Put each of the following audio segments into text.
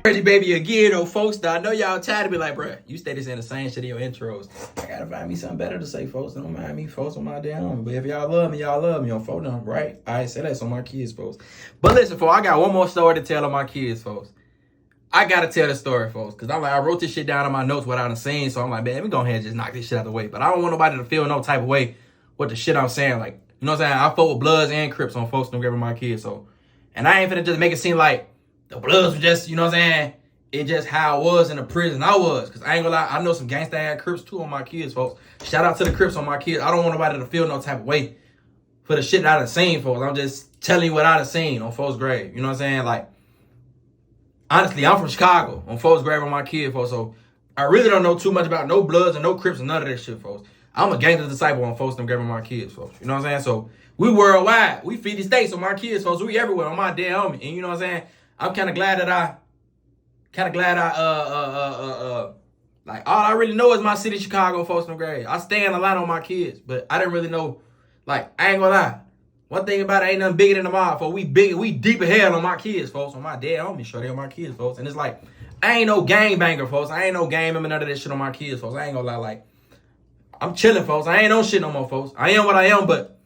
ReggieBaybee again, though, folks. I know y'all tired of me like, bruh, you stay saying the same shit in your intros. I gotta find me something better to say, folks. Don't mind me, folks, on my damn. But if y'all love me on phone number, right? I say that's on my kids, folks. But listen, folks, I got one more story to tell on my kids, folks. I gotta tell the story, folks, because I wrote this shit down in my notes without saying, so I'm like, man, we go ahead and just knock this shit out of the way. But I don't want nobody to feel no type of way with the shit I'm saying. Like, you know what I'm saying? I fuck with Bloods and Crips on folks don't grab my kids, so. And I ain't finna just make it seem like the Bloods were just, you know what I'm saying? It just how I was in the prison I was. Because I ain't gonna lie, I know some gangsta ass Crips too on my kids, folks. Shout out to the Crips on my kids. I don't want nobody to feel no type of way for the shit that I done seen, folks. I'm just telling you what I done seen on folks' grave. You know what I'm saying? Like, honestly, I'm from Chicago on folks' grave on my kids, folks. So I really don't know too much about no Bloods and no Crips and none of that shit, folks. I'm a gangster disciple on folks' grave on my kids, folks. You know what I'm saying? So we worldwide. We 50 states on my kids, folks. We everywhere on my damn homie. And you know what I'm saying? I'm kind of glad that like, all I really know is my city, Chicago, folks, no grade. I stand a lot on my kids, but I didn't really know, like, I ain't gonna lie. One thing about it, ain't nothing bigger than the mob, folks. We deep as hell on my kids, folks, on my dead homie, sure they on my kids, folks. And it's like, I ain't no gang banger, folks. I ain't no gang member, none of that shit on my kids, folks. I ain't gonna lie, like, I'm chilling, folks. I ain't on shit no more, folks. I am what I am, but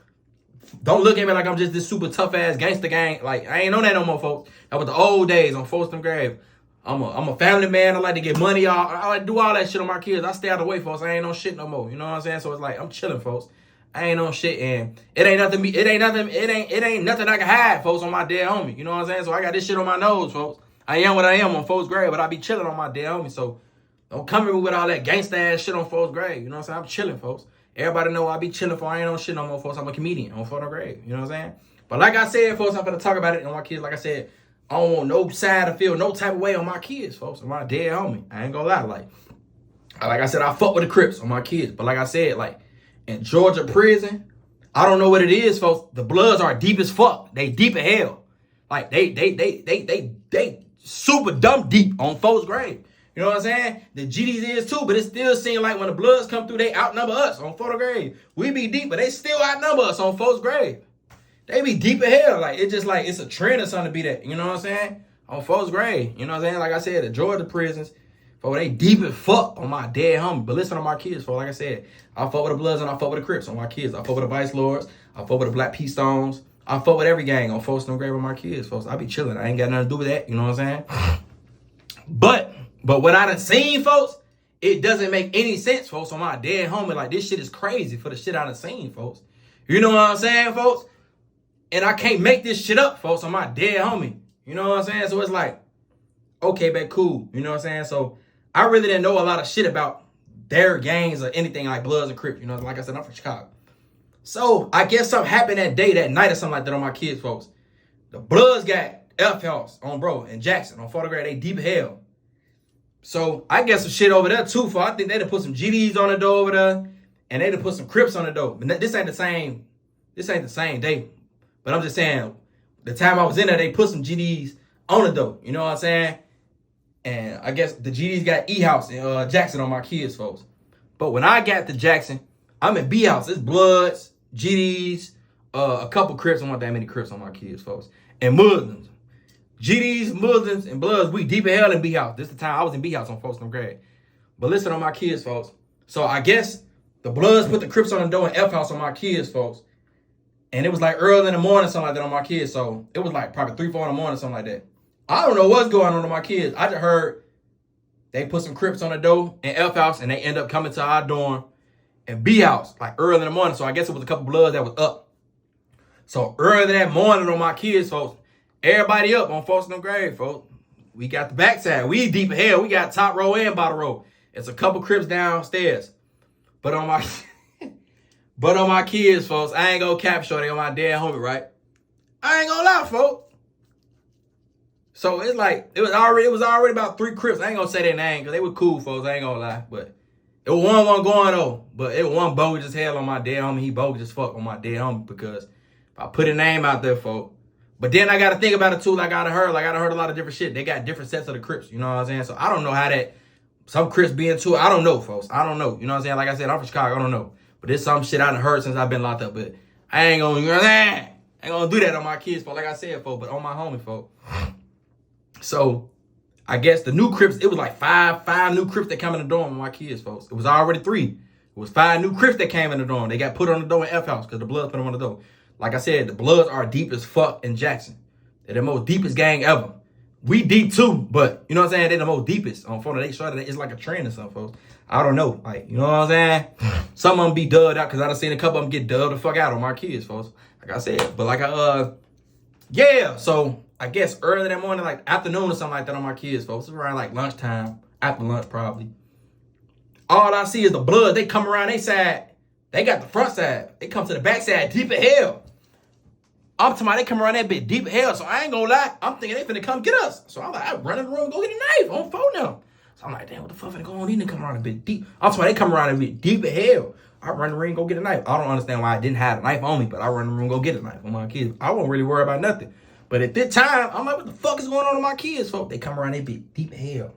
don't look at me like I'm just this super tough ass gangster gang. Like, I ain't on that no more, folks. That was the old days on Folsom Grave. I'm a family man. I like to get money. I like to do all that shit on my kids. I stay out of the way, folks. I ain't on shit no more. You know what I'm saying? So it's like I'm chilling, folks. I ain't on shit, and it ain't nothing I can hide, folks, on my dead homie. You know what I'm saying? So I got this shit on my nose, folks. I am what I am on folks' grave, but I be chilling on my dead homie. So don't come at me with all that gangsta ass shit on folks' grave. You know what I'm saying? I'm chilling, folks. Everybody know I be chilling, for I ain't on shit no more, folks. I'm a comedian on photo grave. You know what I'm saying? But like I said, folks, I'm gonna talk about it on my kids. Like I said, I don't want no side to feel no type of way on my kids, folks. On my dead homie. I ain't gonna lie. Like I said, I fuck with the Crips on my kids. But like I said, like in Georgia prison, I don't know what it is, folks. The Bloods are deep as fuck. They deep as hell. Like they super dumb deep on folks' grave. You know what I'm saying? The GDs is too, but it still seems like when the Bloods come through, they outnumber us on photo grave. We be deep, but they still outnumber us on folks' grave. They be deep as hell. Like, it's just like, it's a trend or something to be that. You know what I'm saying? On folks' grave. You know what I'm saying? Like I said, the Georgia prisons, folks, they deep as fuck on my dead homie. But listen on my kids, folks. Like I said, I fuck with the Bloods and I fuck with the Crips on my kids. I fuck with the Vice Lords. I fuck with the Black P Stones. I fuck with every gang on folks' grave on my kids, folks. I be chilling. I ain't got nothing to do with that. You know what I'm saying? But what I done seen, folks, it doesn't make any sense, folks, on my dead homie. Like, this shit is crazy for the shit I done seen, folks. You know what I'm saying, folks? And I can't make this shit up, folks, on my dead homie. You know what I'm saying? So it's like, okay, but cool. You know what I'm saying? So I really didn't know a lot of shit about their gangs or anything like Bloods and Crips. You know, like I said, I'm from Chicago. So I guess something happened that day, that night or something like that on my kids, folks. The Bloods got F House on bro in Jackson on photograph. They deep as hell. So I got some shit over there too. For I think they done put some GDs on the door over there, and they done put some Crips on the door. But this ain't the same. This ain't the same day. But I'm just saying, the time I was in there, they put some GDs on the door. You know what I'm saying? And I guess the GDs got E House in Jackson on my kids, folks. But when I got to Jackson, I'm in B House. It's Bloods, GDs, a couple Crips. I don't want that many Crips on my kids, folks, and Muslims. GDs, Muslims, and Bloods, we deep as hell in B House. This is the time I was in B House on folks no grade. But listen on my kids, folks. So I guess the Bloods put the Crips on the door and F House on my kids, folks. And it was like early in the morning, something like that on my kids. So it was like probably 3, 4 in the morning, something like that. I don't know what's going on with my kids. I just heard they put some Crips on the door and F House, and they end up coming to our dorm and B House like early in the morning. So I guess it was a couple Bloods that was up. So early that morning on my kids, folks, everybody up on folks no grave, folks. We got the backside. We deep as hell. We got top row and bottom row. It's a couple Crips downstairs. But on my kids, folks, I ain't gonna cap shorty on my dead homie, right? I ain't gonna lie, folks. So it's like, it was already about 3 Crips. I ain't gonna say their name because they were cool, folks. I ain't gonna lie. But it was one going though. But it was one bogus as hell on my dead homie. He bogus as fuck on my dead homie because if I put a name out there, folks. But then I gotta think about it too, like I done heard a lot of different shit. They got different sets of the Crips, you know what I'm saying? So I don't know how that, some Crips being too, I don't know, folks. I don't know. You know what I'm saying? Like I said, I'm from Chicago, I don't know. But there's some shit I done heard since I've been locked up. But I ain't gonna, you know what I'm saying? I ain't gonna do that on my kids, folks, like I said, folks, but on my homie, folks. So I guess the new Crips, it was like five new Crips that come in the dorm with my kids, folks. It was already 3. It was 5 new Crips that came in the dorm. They got put on the door in F house because the Bloods put them on the door. Like I said, the Bloods are deep as fuck in Jackson. They're the most deepest gang ever. We deep too, but you know what I'm saying? They're the most deepest on phone. They started it's like a trend or something, folks. I don't know. Like, you know what I'm saying? Some of them be dubbed out because I done seen a couple of them get dubbed the fuck out on my kids, folks. Like I said. But yeah. So I guess early that morning, like afternoon or something like that on my kids, folks. It's around like lunchtime, after lunch probably. All I see is the Blood. They come around they side. They got the front side. They come to the back side deep as hell. I'm talking about they come around that bit deep as hell. So I ain't gonna lie. I'm thinking they finna come get us. So I'm like, I run in the room, go get a knife on phone now. So I'm like, damn, what the fuck finna go on? These niggas come around a bit deep. I'm talking about they come around a bit deep as hell. I run in the room, go get a knife. I don't understand why I didn't have a knife on me, but I run in the room, go get a knife on my kids. I won't really worry about nothing. But at this time, I'm like, what the fuck is going on with my kids, folks? They come around, they be deep as hell.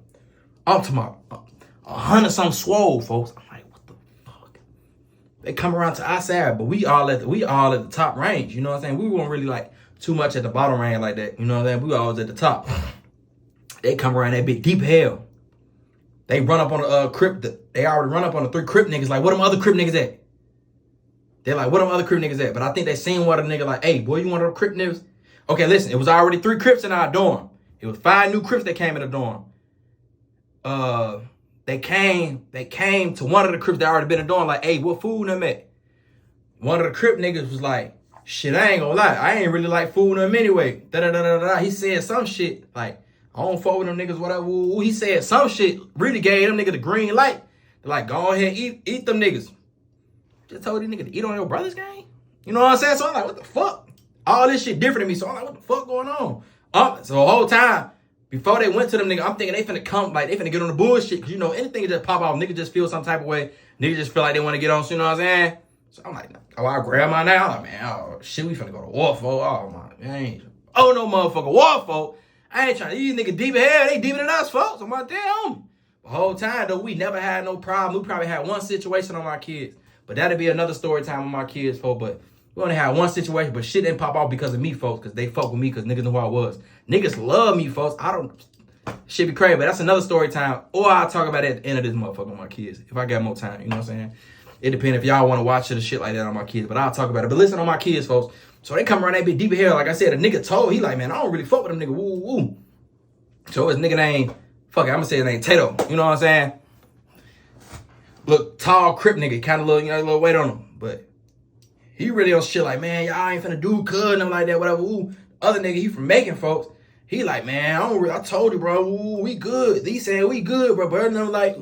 I'm talking about 100-something swole, folks. I'm like, what the fuck? They come around to our side, but we all at the top range. You know what I'm saying? We weren't really like too much at the bottom range like that. You know what I'm saying? We always at the top. They come around that bit deep as hell. They run up on the Crip. They already run up on the 3 Crip niggas. Like, what them other Crip niggas at? They're like, what them other Crip niggas at? But I think they seen one of the nigga like, hey, boy, you one of the Crip niggas? Okay, listen, it was already 3 Crips in our dorm. It was 5 new Crips that came in the dorm. They came to one of the Crips that already been in the dorm like, hey, what food them at? One of the Crip niggas was like, shit, I ain't gonna lie. I ain't really like food them anyway. Da-da-da-da-da. He said some shit like, I don't fuck with them niggas, whatever. He said some shit, really gave them niggas the green light. They're like, go ahead, eat them niggas. Just told these niggas to eat on your brother's game. You know what I'm saying? So I'm like, what the fuck? All this shit different to me. So I'm like, what the fuck going on? So the whole time, before they went to them niggas, I'm thinking they finna come, like, they finna get on the bullshit. Cause you know, anything that just pop off, niggas just feel some type of way. Niggas just feel like they want to get on, so you know what I'm saying? So I'm like, oh, I grab my now. I'm like, man, oh, shit, we finna go to war, folk. Oh, my, man. Oh, no motherfucker, war, folk. I ain't trying to, these niggas deep as hell. They deeper than us, folks. I'm like, damn. The whole time, though, we never had no problem. We probably had one situation on my kids. But that'll be another story time with my kids, folks. But we only had one situation, but shit didn't pop off because of me, folks. Because they fuck with me because niggas know who I was. Niggas love me, folks. Shit be crazy, but that's another story time. Or I'll talk about it at the end of this motherfucker with my kids. If I got more time, you know what I'm saying? It depends if y'all want to watch it or shit like that on my kids. But I'll talk about it. But listen on my kids, folks. So they come around that bit deep as hell. Like I said, a nigga told, he like, man, I don't really fuck with them nigga. Woo, woo. So his nigga name, fuck it, I'm gonna say his name Tato. You know what I'm saying? Look, tall Crip nigga, kind of little, you know, a little weight on him. But he really on shit like, man, y'all ain't finna do good, nothing like that, whatever. Ooh. Other nigga, he from Macon, folks. He like, man, I told you, bro, ooh, we good. These saying we good, bro. But them like,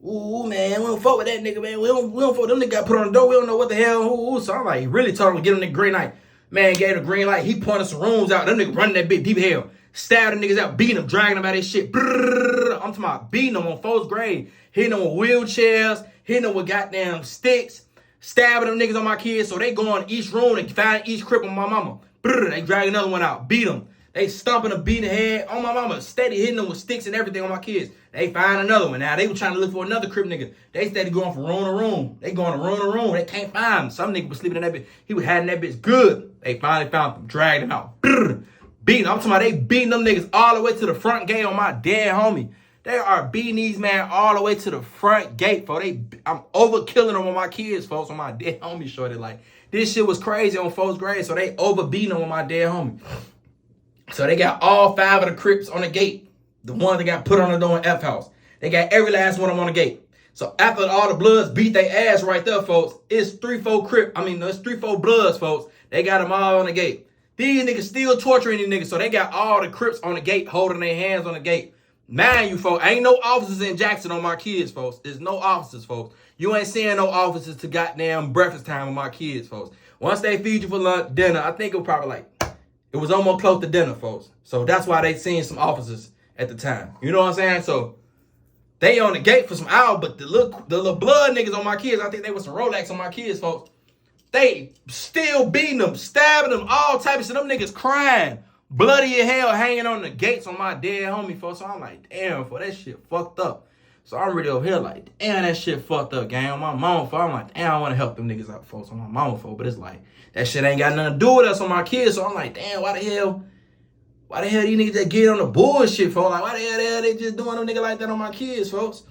ooh, man, we don't fuck with that nigga, man. We don't fuck. Them nigga got put on the door. We don't know what the hell. Ooh. So I'm like, he really told him to get him the green light. Man, gave him the green light. He pointed some rooms out. Them niggas running that bit deep hell. Stabbing niggas out, beating them, dragging them out of this shit. Brrr, I'm talking about beating them on 4th grade. Hitting them with wheelchairs. Hitting them with goddamn sticks. Stabbing them niggas on my kids. So they go in each room and find each Crip on my mama. Brrr, they drag another one out. Beat them. They stomping them, beating the head on my mama. Steady hitting them with sticks and everything on my kids. They find another one. Now, they were trying to look for another Crip nigga. They steady going from room to room. They going to room to room. They can't find him. Some nigga was sleeping in that bitch. He was hiding that bitch good. They finally found him. Dragged him out. Brrr. Beating. I'm talking about they beating them niggas all the way to the front gate on my dead homie. They are beating these man all the way to the front gate, folks. I'm overkilling them on my kids, folks, on my dead homie shorty. Like, this shit was crazy on 4th grade, so they overbeating them on my dead homie. So they got all 5 of the Crips on the gate. The ones that got put on the door in F house. They got every last one of them on the gate. So after all the Bloods beat their ass right there, folks, it's 3-4 Bloods, folks. They got them all on the gate. These niggas still torturing these niggas, so they got all the Crips on the gate, holding their hands on the gate. Mind you, folks, ain't no officers in Jackson on my kids, folks. There's no officers, folks. You ain't seeing no officers to goddamn breakfast time with my kids, folks. Once they feed you for lunch, dinner, I think it was probably like, it was almost close to dinner, folks. So that's why they seen some officers at the time. You know what I'm saying? So they on the gate for some hours, but the little blood niggas on my kids, I think they was some Rolex on my kids, folks. They still beating them, stabbing them, all types of shit. Them niggas crying. Bloody as hell hanging on the gates on my dead homie, folks. So I'm like, damn, for that shit fucked up. So I'm really over here like, damn, that shit fucked up, gang. On my mama, folks. I'm like, damn, I want to help them niggas out, folks. On my mama, folks. But it's like, that shit ain't got nothing to do with us on my kids. So I'm like, damn, why the hell Why the hell these niggas just get on the bullshit, folks? Like, why the hell they just doing a nigga like that on my kids, folks?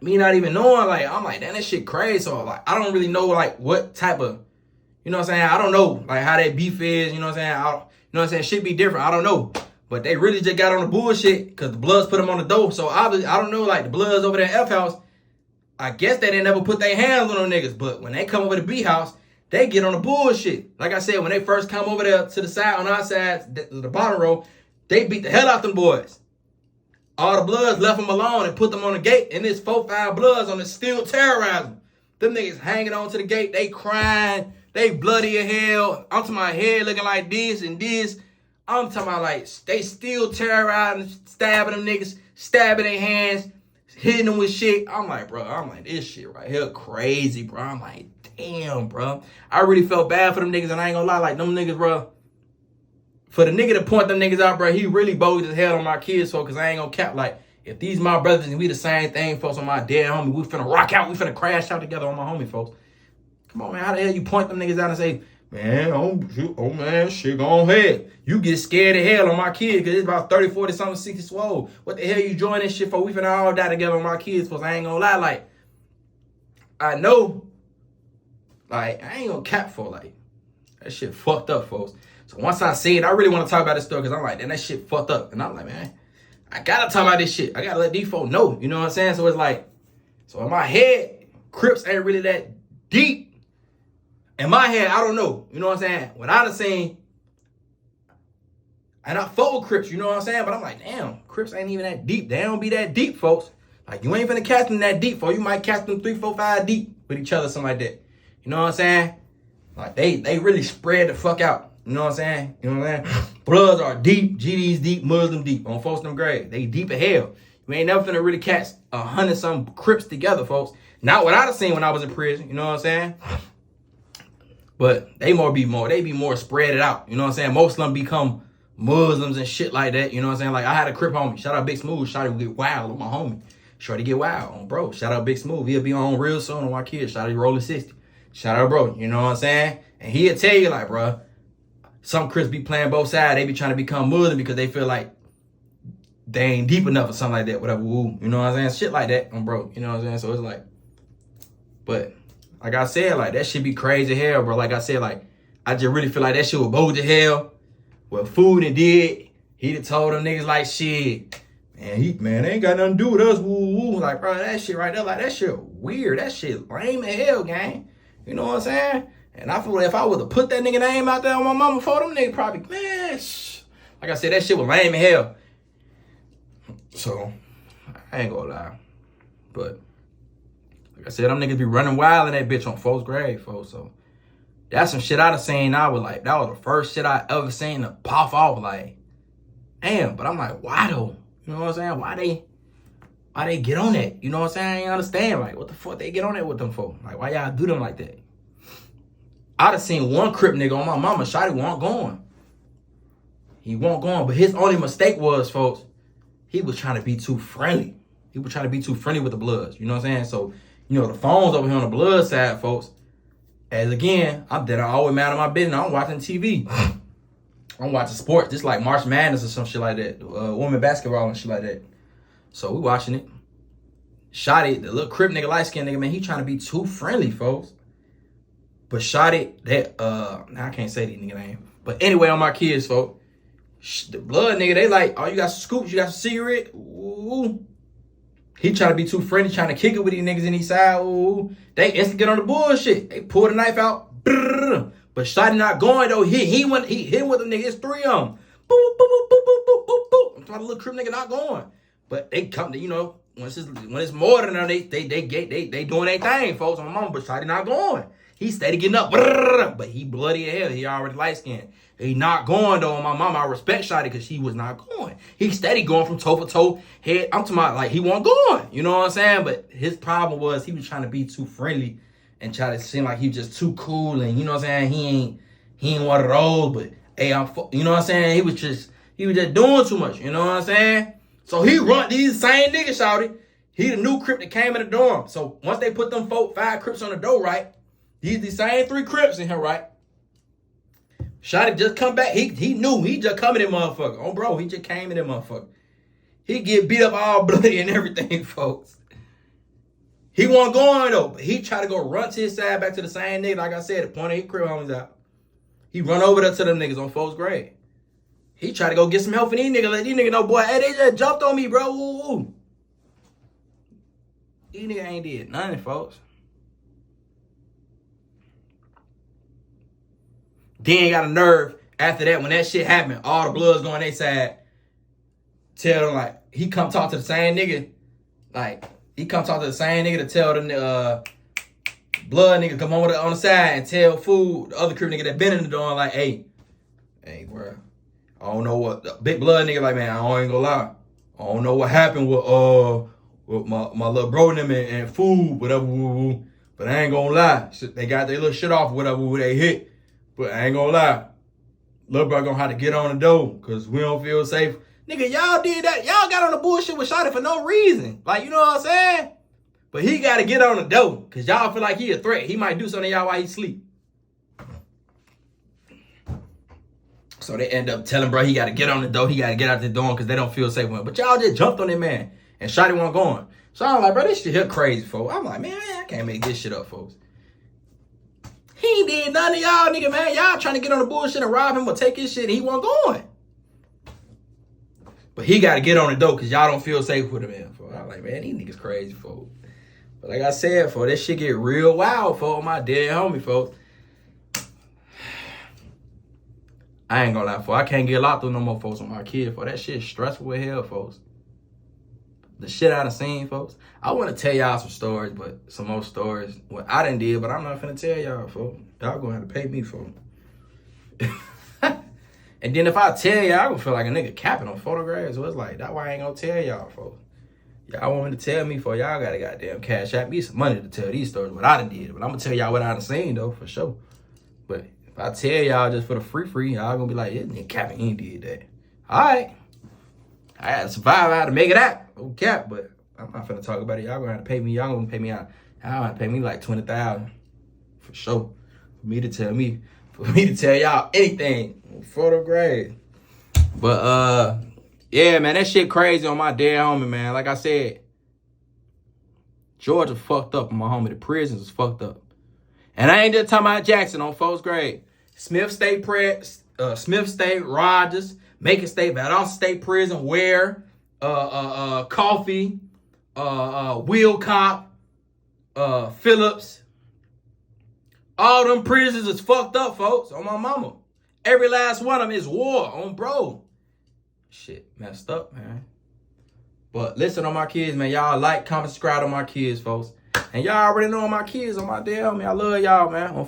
Me not even knowing, like, I'm like, damn, that shit crazy. So, like, I don't really know, like, what type of, you know what I'm saying? I don't know, like, how that beef is, you know what I'm saying? You know what I'm saying? Shit be different. I don't know. But they really just got on the bullshit because the Bloods put them on the dope. So, obviously, I don't know, like, the Bloods over there at F House, I guess they didn't ever put their hands on them niggas. But when they come over to B House, they get on the bullshit. Like I said, when they first come over there to the side, on our side, the bottom row, they beat the hell out them boys. All the Bloods left them alone and put them on the gate, and this 4-5 Bloods on the still terrorizing. Them niggas hanging on to the gate, they crying, they bloody as hell. I'm talking about head looking like this and this. I'm talking about like, they still terrorizing, stabbing them niggas, stabbing their hands, hitting them with shit. I'm like, bro, this shit right here crazy, bro. I'm like, damn, bro. I really felt bad for them niggas, and I ain't gonna lie, like, them niggas, bro. For the nigga to point them niggas out, bro, he really bogus as hell on my kids, folks, because I ain't gonna cap. Like, if these my brothers and we the same thing, folks, on my dead homie, we finna rock out, we finna crash out together on my homie, folks. Come on, man, how the hell you point them niggas out and say, man, oh man, shit, go ahead. You get scared of hell on my kids, because it's about 30, 40, something, 60 swole. What the hell you join this shit for? We finna all die together on my kids, folks. I ain't gonna lie, like, I know, like, I ain't gonna cap for, like, that shit fucked up, folks. So once I see it, I really want to talk about this stuff because I'm like, damn, that shit fucked up. And I'm like, man, I gotta talk about this shit. I gotta let these folks know. You know what I'm saying? So it's like, so in my head, Crips ain't really that deep. In my head, I don't know. You know what I'm saying? What I done seen, and I fuck with Crips, you know what I'm saying? But I'm like, damn, Crips ain't even that deep. They don't be that deep, folks. Like, you ain't finna catch them that deep, folks. You might catch them 3, 4, 5 deep with each other, something like that. You know what I'm saying? Like, they really spread the fuck out. You know what I'm saying? You know what I'm saying? Bloods are deep, GD's deep, Muslim deep on folks them grade. They deep as hell. You ain't never finna really catch 100-some Crips together, folks. Not what I done seen when I was in prison. You know what I'm saying? But they be more spread it out. You know what I'm saying? Most of them become Muslims and shit like that. You know what I'm saying? Like, I had a Crip homie. Shout out Big Smooth. Shorty get wild on my homie. Shorty get wild on bro. Shout out Big Smooth. He'll be on real soon on my kids. Shout out Rolling 60. Shout out bro. You know what I'm saying? And he'll tell you, like, bro, some Crips be playing both sides. They be trying to become Muslim because they feel like they ain't deep enough or something like that. Whatever. Woo. You know what I'm saying? Shit like that on bro. You know what I'm saying? So it's like, but like I said, like, that shit be crazy as hell, bro. Like I said, like, I just really feel like that shit was bold as hell. What Food and did, he done told them niggas like, shit, man, they ain't got nothing to do with us. Woo woo. Like, bro, that shit right there, like, that shit weird. That shit lame as hell, gang. You know what I'm saying? And I feel like if I was to put that nigga name out there on my mama for them niggas probably, man, like I said, that shit was lame as hell. So, I ain't gonna lie. But, like I said, them niggas be running wild in that bitch on folks' grave, folks. So, that's some shit I done seen. I was like, that was the first shit I ever seen to pop off. Like, damn. But I'm like, why though? You know what I'm saying? Why they get on that? You know what I'm saying? I ain't understand. Like, what the fuck they get on that with them for? Like, why y'all do them like that? I done seen one Crip nigga on my mama. Shotty wasn't going. He wasn't going. But his only mistake was, folks, he was trying to be too friendly. He was trying to be too friendly with the Bloods. You know what I'm saying? So, you know, the phones over here on the Blood side, folks. As again, I'm always mad at my business. I'm watching TV. I'm watching sports, just like March Madness or some shit like that. Women basketball and shit like that. So we watching it. Shotty, the little Crip nigga, light skinned nigga, man, he trying to be too friendly, folks. But Shotty, now I can't say these nigga name. But anyway, on my kids, folks, the Blood nigga, they like, oh, you got some scoops, you got some cigarette? Ooh. He trying to be too friendly, trying to kick it with these niggas in his side. Ooh. They instantly get on the bullshit. They pull the knife out. Brrr. But Shotty not going, though. He hit with them niggas. It's 3 of them. Boop, boop, boop, boop, boop, boop, boop, boop. I'm talking about the little Crip nigga not going. But they come to, you know, when it's more than them, they doing their thing, folks. On my mama, but Shotty not going. He steady getting up, but he bloody as hell. He already light-skinned. He not going, though, on my mama. I respect Shotty because she was not going. He steady going from toe for toe, head. I'm talking about, like, he wasn't going. You know what I'm saying? But his problem was he was trying to be too friendly and try to seem like he was just too cool. And, you know what I'm saying? He ain't one of those, but, hey, you know what I'm saying? He was just doing too much. You know what I'm saying? So he run these same niggas, Shotty. He the new Crip that came in the dorm. So once they put them 5 Crips on the door, right? These same 3 Crips in here, right? Shotty just come back. He knew he just come in that motherfucker. Oh, bro, he just came in that motherfucker. He get beat up all bloody and everything, folks. He wasn't going, though. But he tried to go run to his side back to the same nigga. Like I said, the point of his crib homies out. He run over there to them niggas on folks' grade. He tried to go get some help for these niggas. Let these niggas know, boy, hey, they just jumped on me, bro. Woo, woo. These niggas ain't did nothing, folks. Then got a nerve after that, when that shit happened, all the bloods going their side. Tell them, like, he come talk to the same nigga. Like, he come talk to the same nigga to tell the blood nigga come over on the side and tell fool, the other crib nigga that been in the door, like, hey, bro, I don't know what, the big blood nigga like, man, I ain't gonna lie. I don't know what happened with my little bro and them and food, whatever, woo, but I ain't gonna lie. They got their little shit off, whatever they hit. But I ain't gonna lie. Lil' bro gonna have to get on the door because we don't feel safe. Nigga, y'all did that. Y'all got on the bullshit with Shotty for no reason. Like, you know what I'm saying? But he gotta get on the door because y'all feel like he a threat. He might do something to y'all while he sleep. So they end up telling bro he gotta get on the door. He gotta get out the door because they don't feel safe with him. But y'all just jumped on that man and Shotty wasn't going. So I'm like, bro, this shit here crazy, folks. I'm like, man, I can't make this shit up, folks. He ain't did none of y'all, nigga, man. Y'all trying to get on the bullshit and rob him or take his shit and he wasn't going. But he got to get on the door because y'all don't feel safe with him, man. I'm like, man, these niggas crazy, folks. But like I said, folks, this shit get real wild, folks. My dead homie, folks. I ain't gonna lie, folks. I can't get locked through no more, folks, on my kid, folks. That shit stressful as hell, folks. The shit I done seen, folks. I want to tell y'all some stories, but some more stories. What I done did, but I'm not finna tell y'all, folks. Y'all gonna have to pay me for it. And then if I tell y'all, I gonna feel like a nigga capping on photographs. So it's like, that's why I ain't gonna tell y'all, folks. Y'all want me to tell me, folks. Y'all gotta goddamn cash out me some money to tell these stories, what I done did. But I'm gonna tell y'all what I done seen, though, for sure. But if I tell y'all just for the free, y'all gonna be like, yeah, nigga capping, he did that. All right. I had to survive. I had to make it out. No cap, but I'm not finna talk about it. Y'all gonna have to pay me. Y'all gonna pay me out. Y'all gonna have to pay me like $20,000 for sure. For me to tell y'all anything. Photo grade. But yeah, man, that shit crazy on my dead homie, man. Like I said, Georgia fucked up on my homie. The prisons is fucked up. And I ain't just talking about Jackson on 4th grade. Smith State, Rogers, Macon State, Valdosta State Prison, Ware, Coffee, Wilcott, Phillips. All them prisons is fucked up, folks, on my mama. Every last one of them is war on bro. Shit, messed up, man. But listen on my kids, man. Y'all like, comment, subscribe on my kids, folks. And y'all already know my kids on my damn, man. I love y'all, man.